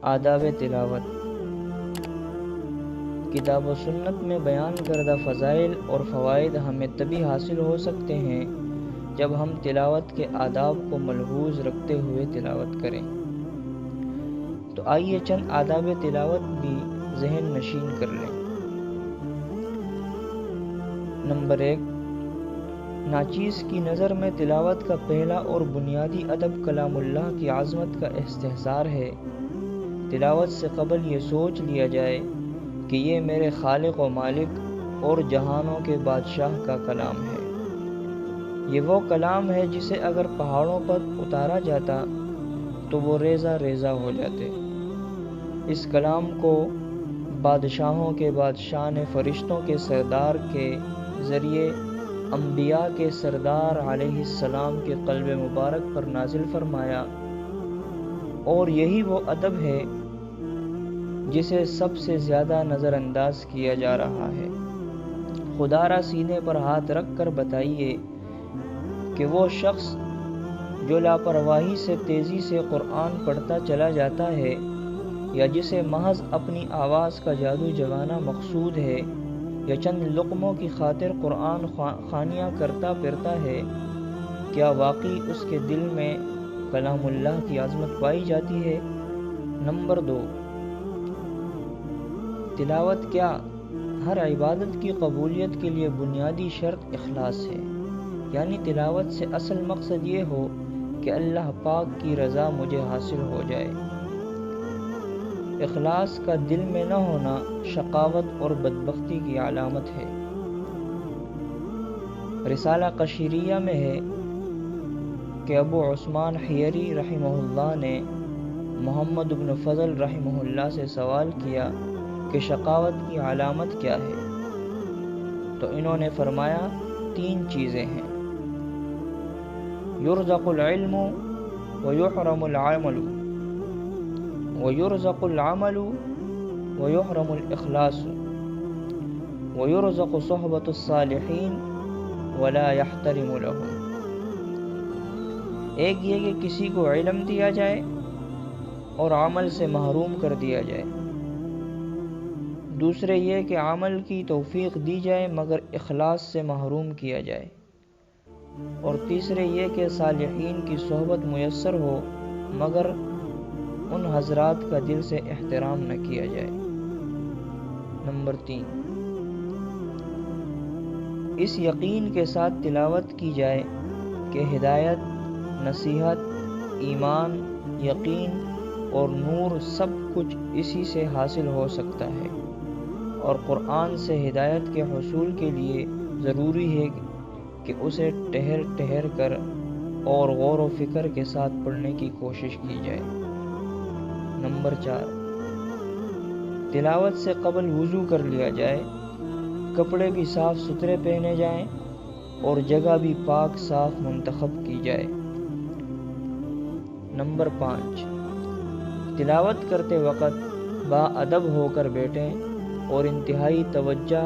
آداب تلاوت۔ کتاب و سنت میں بیان کردہ فضائل اور فوائد ہمیں تبھی حاصل ہو سکتے ہیں جب ہم تلاوت کے آداب کو ملحوظ رکھتے ہوئے تلاوت کریں۔ تو آئیے چند آداب تلاوت بھی ذہن نشین کر لیں۔ نمبر 1، ناچیز کی نظر میں تلاوت کا پہلا اور بنیادی ادب کلام اللہ کی عظمت کا استحضار ہے۔ تلاوت سے قبل یہ سوچ لیا جائے کہ یہ میرے خالق و مالک اور جہانوں کے بادشاہ کا کلام ہے۔ یہ وہ کلام ہے جسے اگر پہاڑوں پر اتارا جاتا تو وہ ریزہ ریزہ ہو جاتے۔ اس کلام کو بادشاہوں کے بادشاہ نے فرشتوں کے سردار کے ذریعے انبیاء کے سردار علیہ السلام کے قلب مبارک پر نازل فرمایا، اور یہی وہ ادب ہے جسے سب سے زیادہ نظر انداز کیا جا رہا ہے۔ خدا را سینے پر ہاتھ رکھ کر بتائیے کہ وہ شخص جو لاپرواہی سے تیزی سے قرآن پڑھتا چلا جاتا ہے، یا جسے محض اپنی آواز کا جادو جگانا مقصود ہے، یا چند لقموں کی خاطر قرآن خوانیاں کرتا پھرتا ہے، کیا واقعی اس کے دل میں کلام اللہ کی عظمت پائی جاتی ہے؟ نمبر 2، تلاوت کیا ہر عبادت کی قبولیت کے لیے بنیادی شرط اخلاص ہے، یعنی تلاوت سے اصل مقصد یہ ہو کہ اللہ پاک کی رضا مجھے حاصل ہو جائے۔ اخلاص کا دل میں نہ ہونا شقاوت اور بدبختی کی علامت ہے۔ رسالہ قشیریہ میں ہے کہ ابو عثمان حیری رحمہ اللہ نے محمد بن فضل رحمہ اللہ سے سوال کیا کہ شقاوت کی علامت کیا ہے؟ تو انہوں نے فرمایا 3 چیزیں ہیں: یرزق العلم ویحرم العمل، ویرزق العمل ویحرم الاخلاص، ویرزق صحبت الصالحین ولا یحترم لهم۔ ایک یہ کہ کسی کو علم دیا جائے اور عمل سے محروم کر دیا جائے، دوسرے یہ کہ عمل کی توفیق دی جائے مگر اخلاص سے محروم کیا جائے، اور تیسرے یہ کہ صالحین کی صحبت میسر ہو مگر ان حضرات کا دل سے احترام نہ کیا جائے۔ نمبر 3، اس یقین کے ساتھ تلاوت کی جائے کہ ہدایت، نصیحت، ایمان، یقین اور نور سب کچھ اسی سے حاصل ہو سکتا ہے، اور قرآن سے ہدایت کے حصول کے لیے ضروری ہے کہ اسے ٹھہر ٹھہر کر اور غور و فکر کے ساتھ پڑھنے کی کوشش کی جائے۔ نمبر 4، تلاوت سے قبل وضو کر لیا جائے، کپڑے بھی صاف ستھرے پہنے جائیں اور جگہ بھی پاک صاف منتخب کی جائے۔ نمبر 5، تلاوت کرتے وقت با ادب ہو کر بیٹھیں اور انتہائی توجہ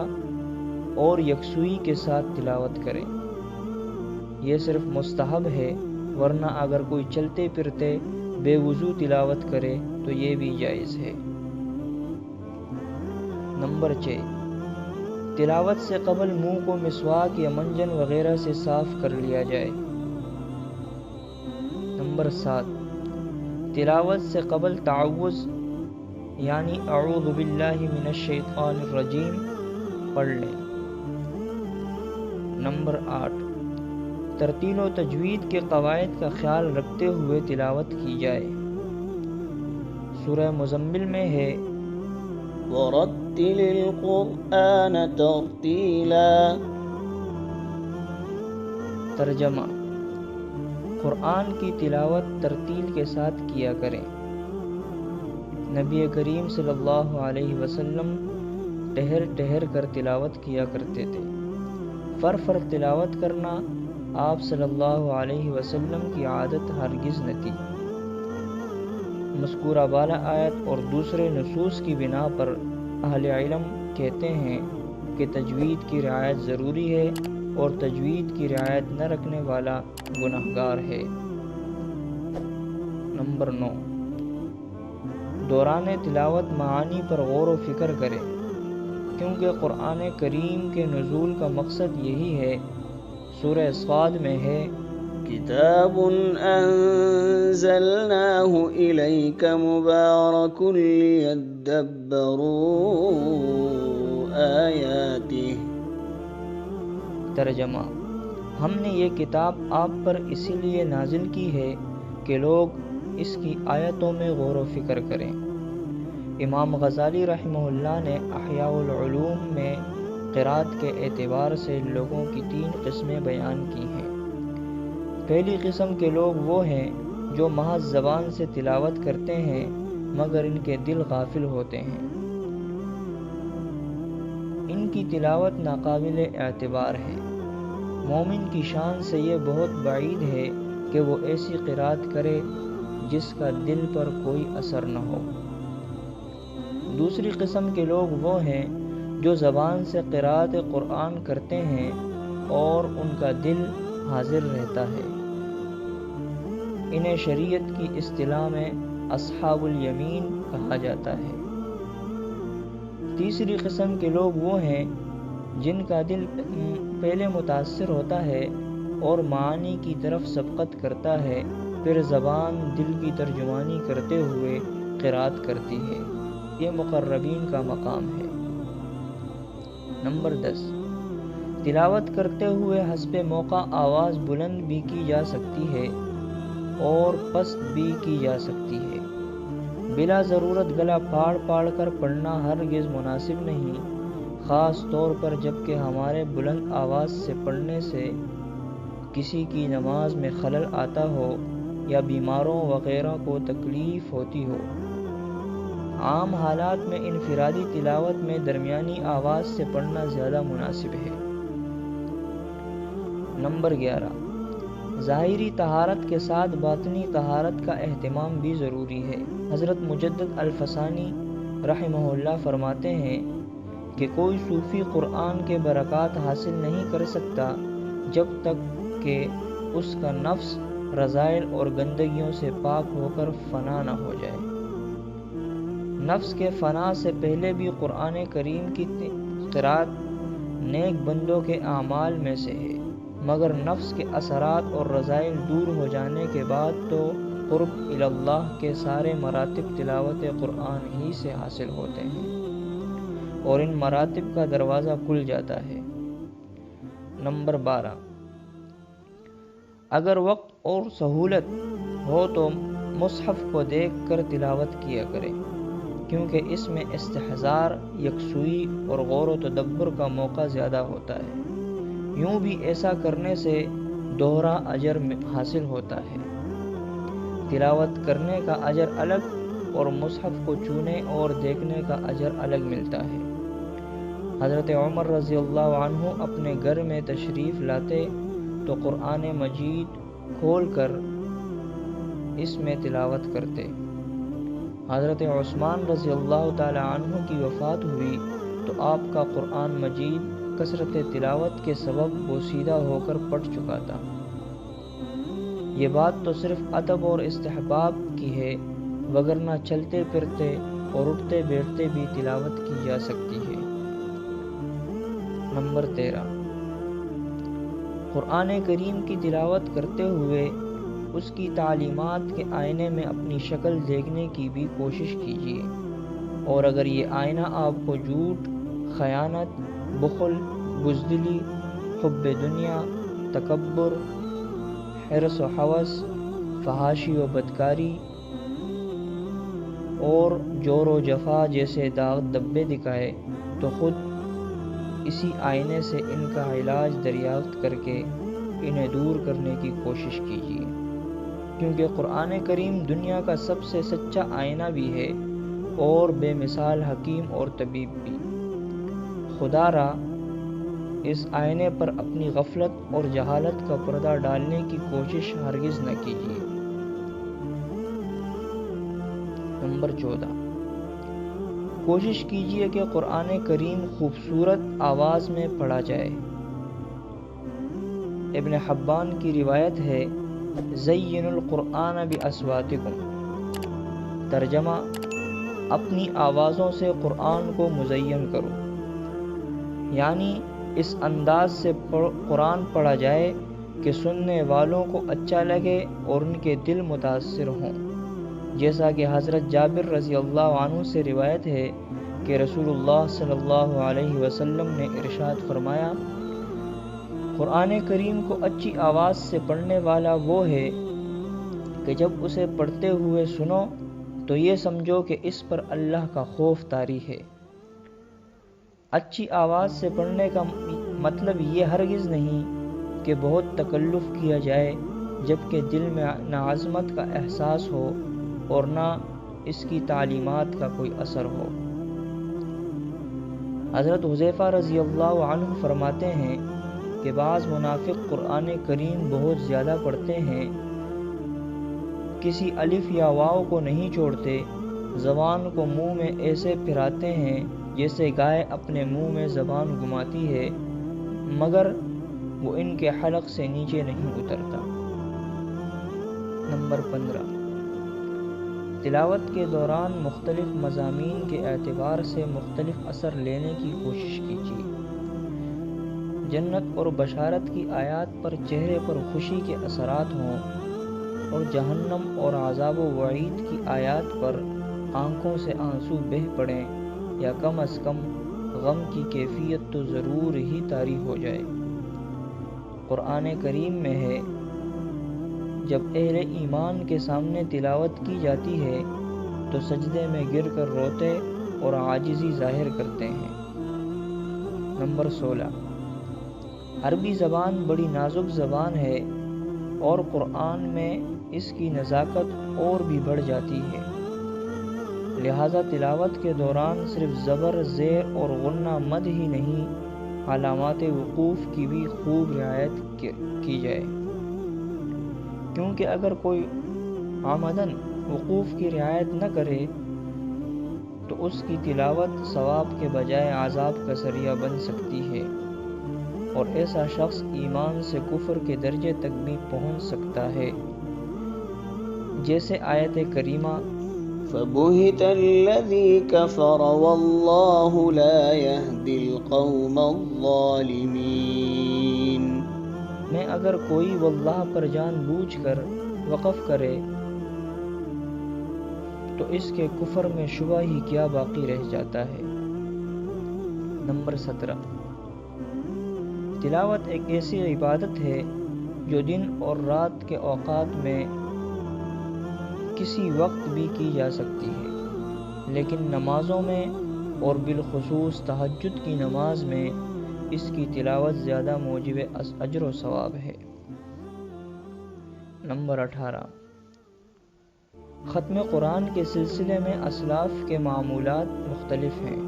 اور یکسوئی کے ساتھ تلاوت کریں۔ یہ صرف مستحب ہے، ورنہ اگر کوئی چلتے پھرتے بے وضو تلاوت کرے تو یہ بھی جائز ہے۔ نمبر 6، تلاوت سے قبل منہ کو مسواک یا منجن وغیرہ سے صاف کر لیا جائے۔ نمبر 7، تلاوت سے قبل تعوذ یعنی اعوذ باللہ من الشیطان الرجیم پڑھ لیں۔ نمبر 8، ترتیل و تجوید کے قواعد کا خیال رکھتے ہوئے تلاوت کی جائے۔ سورہ مزمل میں ہے وَرَتِّلِ الْقُرْآنَ تَرْتِيلًا۔ ترجمہ: قرآن کی تلاوت ترتیل کے ساتھ کیا کریں۔ نبی کریم صلی اللہ علیہ وسلم ٹھہر ٹھہر کر تلاوت کیا کرتے تھے۔ فر تلاوت کرنا آپ صلی اللہ علیہ وسلم کی عادت ہرگز نہ تھی۔ مذکورہ بالا آیت اور دوسرے نصوص کی بنا پر اہل علم کہتے ہیں کہ تجوید کی رعایت ضروری ہے، اور تجوید کی رعایت نہ رکھنے والا گنہگار ہے۔ نمبر 9، دوران تلاوت معانی پر غور و فکر کرے، کیونکہ قرآن کریم کے نزول کا مقصد یہی ہے۔ سورہ صاد میں ہے، کتاب انزلناه الیک مبارک لیدبروا آیاته۔ ترجمہ: ہم نے یہ کتاب آپ پر اسی لیے نازل کی ہے کہ لوگ اس کی آیتوں میں غور و فکر کریں۔ امام غزالی رحمہ اللہ نے احیاء العلوم میں قرات کے اعتبار سے لوگوں کی 3 قسمیں بیان کی ہیں۔ پہلی قسم کے لوگ وہ ہیں جو محض زبان سے تلاوت کرتے ہیں مگر ان کے دل غافل ہوتے ہیں۔ ان کی تلاوت ناقابل اعتبار ہے۔ مومن کی شان سے یہ بہت بعید ہے کہ وہ ایسی قرات کرے جس کا دل پر کوئی اثر نہ ہو۔ دوسری قسم کے لوگ وہ ہیں جو زبان سے قرات قرآن کرتے ہیں اور ان کا دل حاضر رہتا ہے۔ انہیں شریعت کی اصطلاح میں اصحاب الیمین کہا جاتا ہے۔ تیسری قسم کے لوگ وہ ہیں جن کا دل پہلے متاثر ہوتا ہے اور معانی کی طرف سبقت کرتا ہے، پھر زبان دل کی ترجمانی کرتے ہوئے قرات کرتی ہے۔ یہ مقربین کا مقام ہے۔ نمبر 10، تلاوت کرتے ہوئے حسب موقع آواز بلند بھی کی جا سکتی ہے اور پست بھی کی جا سکتی ہے۔ بلا ضرورت گلا پاڑ کر پڑھنا ہرگز مناسب نہیں، خاص طور پر جب کہ ہمارے بلند آواز سے پڑھنے سے کسی کی نماز میں خلل آتا ہو یا بیماروں وغیرہ کو تکلیف ہوتی ہو۔ عام حالات میں انفرادی تلاوت میں درمیانی آواز سے پڑھنا زیادہ مناسب ہے۔ نمبر 11، ظاہری طہارت کے ساتھ باطنی طہارت کا اہتمام بھی ضروری ہے۔ حضرت مجدد الفسانی رحمہ اللہ فرماتے ہیں کہ کوئی صوفی قرآن کے برکات حاصل نہیں کر سکتا جب تک کہ اس کا نفس رذائل اور گندگیوں سے پاک ہو کر فنا نہ ہو جائے۔ نفس کے فنا سے پہلے بھی قرآن کریم کی قرات نیک بندوں کے اعمال میں سے ہے، مگر نفس کے اثرات اور رذائل دور ہو جانے کے بعد تو قرب اللہ کے سارے مراتب تلاوت قرآن ہی سے حاصل ہوتے ہیں اور ان مراتب کا دروازہ کھل جاتا ہے۔ نمبر 12، اگر وقت اور سہولت ہو تو مصحف کو دیکھ کر تلاوت کیا کرے، کیونکہ اس میں استحضار، یکسوئی اور غور و تدبر کا موقع زیادہ ہوتا ہے۔ یوں بھی ایسا کرنے سے دوہرا اجر حاصل ہوتا ہے۔ تلاوت کرنے کا اجر الگ اور مصحف کو چھونے اور دیکھنے کا اجر الگ ملتا ہے۔ حضرت عمر رضی اللہ عنہ اپنے گھر میں تشریف لاتے تو قرآن مجید کھول کر اس میں تلاوت کرتے۔ حضرت عثمان رضی اللہ تعالی عنہ کی وفات ہوئی تو آپ کا قرآن مجید کثرت تلاوت کے سبب بوسیدہ ہو کر پڑھ چکا تھا۔ یہ بات تو صرف ادب اور استحباب کی ہے، وگرنہ چلتے پھرتے اور اٹھتے بیٹھتے بھی تلاوت کی جا سکتی ہے۔ نمبر 13، قرآن کریم کی تلاوت کرتے ہوئے اس کی تعلیمات کے آئینے میں اپنی شکل دیکھنے کی بھی کوشش کیجیے، اور اگر یہ آئینہ آپ کو جھوٹ، خیانت، بخل، بزدلی، حب دنیا، تکبر، حرص و ہوس، فحاشی و بدکاری اور جور و جفا جیسے داغ دبے دکھائے تو خود اسی آئینے سے ان کا علاج دریافت کر کے انہیں دور کرنے کی کوشش کیجیے، کیونکہ قرآن کریم دنیا کا سب سے سچا آئینہ بھی ہے اور بے مثال حکیم اور طبیب بھی۔ خدا را اس آئینے پر اپنی غفلت اور جہالت کا پردہ ڈالنے کی کوشش ہرگز نہ کیجیے۔ نمبر 14، کوشش کیجیے کہ قرآن کریم خوبصورت آواز میں پڑھا جائے۔ ابن حبان کی روایت ہے، زینوا القرآن باصواتکم۔ ترجمہ، اپنی آوازوں سے قرآن کو مزین کرو، یعنی اس انداز سے قرآن پڑھا جائے کہ سننے والوں کو اچھا لگے اور ان کے دل متاثر ہوں، جیسا کہ حضرت جابر رضی اللہ عنہ سے روایت ہے کہ رسول اللہ صلی اللہ علیہ وسلم نے ارشاد فرمایا، قرآن کریم کو اچھی آواز سے پڑھنے والا وہ ہے کہ جب اسے پڑھتے ہوئے سنو تو یہ سمجھو کہ اس پر اللہ کا خوف طاری ہے۔ اچھی آواز سے پڑھنے کا مطلب یہ ہرگز نہیں کہ بہت تکلف کیا جائے، جبکہ دل میں نہ عظمت کا احساس ہو اور نہ اس کی تعلیمات کا کوئی اثر ہو۔ حضرت حذیفہ رضی اللہ عنہ فرماتے ہیں کہ بعض منافق قرآن کریم بہت زیادہ پڑھتے ہیں، کسی الف یا واو کو نہیں چھوڑتے، زبان کو منہ میں ایسے پھراتے ہیں جیسے گائے اپنے منہ میں زبان گھماتی ہے، مگر وہ ان کے حلق سے نیچے نہیں اترتا۔ نمبر 15، تلاوت کے دوران مختلف مضامین کے اعتبار سے مختلف اثر لینے کی کوشش کیجیے۔ جنت اور بشارت کی آیات پر چہرے پر خوشی کے اثرات ہوں اور جہنم اور عذاب و وعید کی آیات پر آنکھوں سے آنسو بہہ پڑیں، یا کم از کم غم کی کیفیت تو ضرور ہی طاری ہو جائے۔ قرآن کریم میں ہے، جب اہل ایمان کے سامنے تلاوت کی جاتی ہے تو سجدے میں گر کر روتے اور عاجزی ظاہر کرتے ہیں۔ نمبر 16، عربی زبان بڑی نازک زبان ہے اور قرآن میں اس کی نزاکت اور بھی بڑھ جاتی ہے، لہذا تلاوت کے دوران صرف زبر، زیر اور غنہ مد ہی نہیں، علامات وقوف کی بھی خوب رعایت کی جائے، کیونکہ اگر کوئی عمدن وقوف کی رعایت نہ کرے تو اس کی تلاوت ثواب کے بجائے عذاب کا ذریعہ بن سکتی ہے، اور ایسا شخص ایمان سے کفر کے درجے تک بھی پہنچ سکتا ہے، جیسے آیت کریمہ فبہت الذی کفر واللہ لا یہدی القوم الظالمین میں اگر کوئی واللہ پر جان بوجھ کر وقف کرے تو اس کے کفر میں شبہ ہی کیا باقی رہ جاتا ہے۔ نمبر 17، تلاوت ایک ایسی عبادت ہے جو دن اور رات کے اوقات میں کسی وقت بھی کی جا سکتی ہے، لیکن نمازوں میں اور بالخصوص تہجد کی نماز میں اس کی تلاوت زیادہ موجب اجر و ثواب ہے۔ نمبر 18، ختم قرآن کے سلسلے میں اسلاف کے معمولات مختلف ہیں،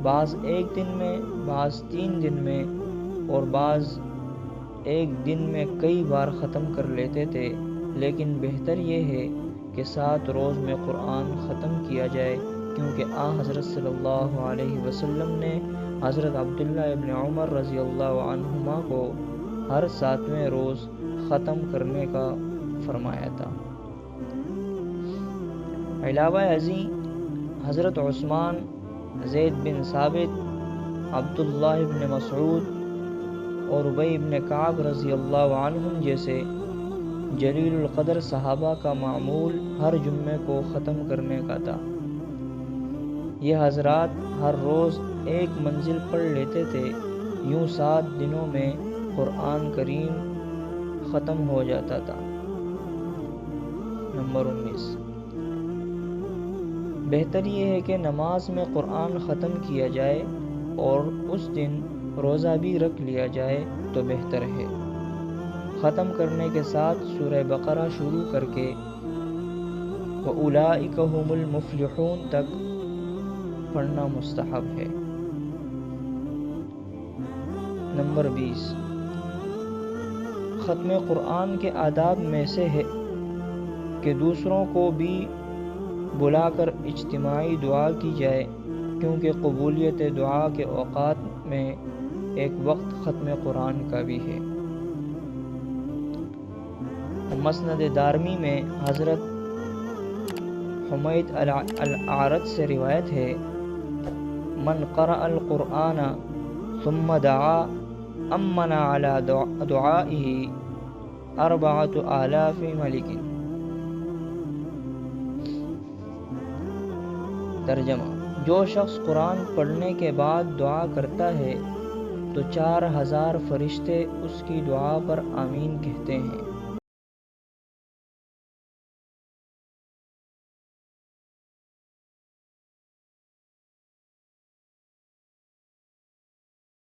بعض ایک دن میں، بعض 3 دن میں اور بعض ایک دن میں کئی بار ختم کر لیتے تھے، لیکن بہتر یہ ہے کہ 7 روز میں قرآن ختم کیا جائے، کیونکہ حضرت صلی اللہ علیہ وسلم نے حضرت عبداللہ ابن عمر رضی اللہ عنہما کو ہر 7ویں روز ختم کرنے کا فرمایا تھا۔ علاوہ ازیں حضرت عثمان، زید بن ثابت، عبداللہ ابن مسعود اور ابی ابن کعب رضی اللہ عنہم جیسے جلیل القدر صحابہ کا معمول ہر جمعے کو ختم کرنے کا تھا۔ یہ حضرات ہر روز ایک منزل پڑھ لیتے تھے، یوں 7 دنوں میں قرآن کریم ختم ہو جاتا تھا۔ نمبر 19، بہتر یہ ہے کہ نماز میں قرآن ختم کیا جائے اور اس دن روزہ بھی رکھ لیا جائے تو بہتر ہے۔ ختم کرنے کے ساتھ سورہ بقرہ شروع کر کے وَأُولَئِكَ هُمُ الْمُفْلِحُونَ تک پڑھنا مستحب ہے۔ نمبر 20، ختم قرآن کے آداب میں سے ہے کہ دوسروں کو بھی بلا کر اجتماعی دعا کی جائے، کیونکہ قبولیت دعا کے اوقات میں ایک وقت ختم قرآن کا بھی ہے۔ مسند دارمی میں حضرت حمید الاعرج سے روایت ہے، من قرأ القرآن ثم دعا امن على دعائه 4000 ملک۔ ترجمہ: جو شخص قرآن پڑھنے کے بعد دعا کرتا ہے تو 4000 فرشتے اس کی دعا پر آمین کہتے ہیں۔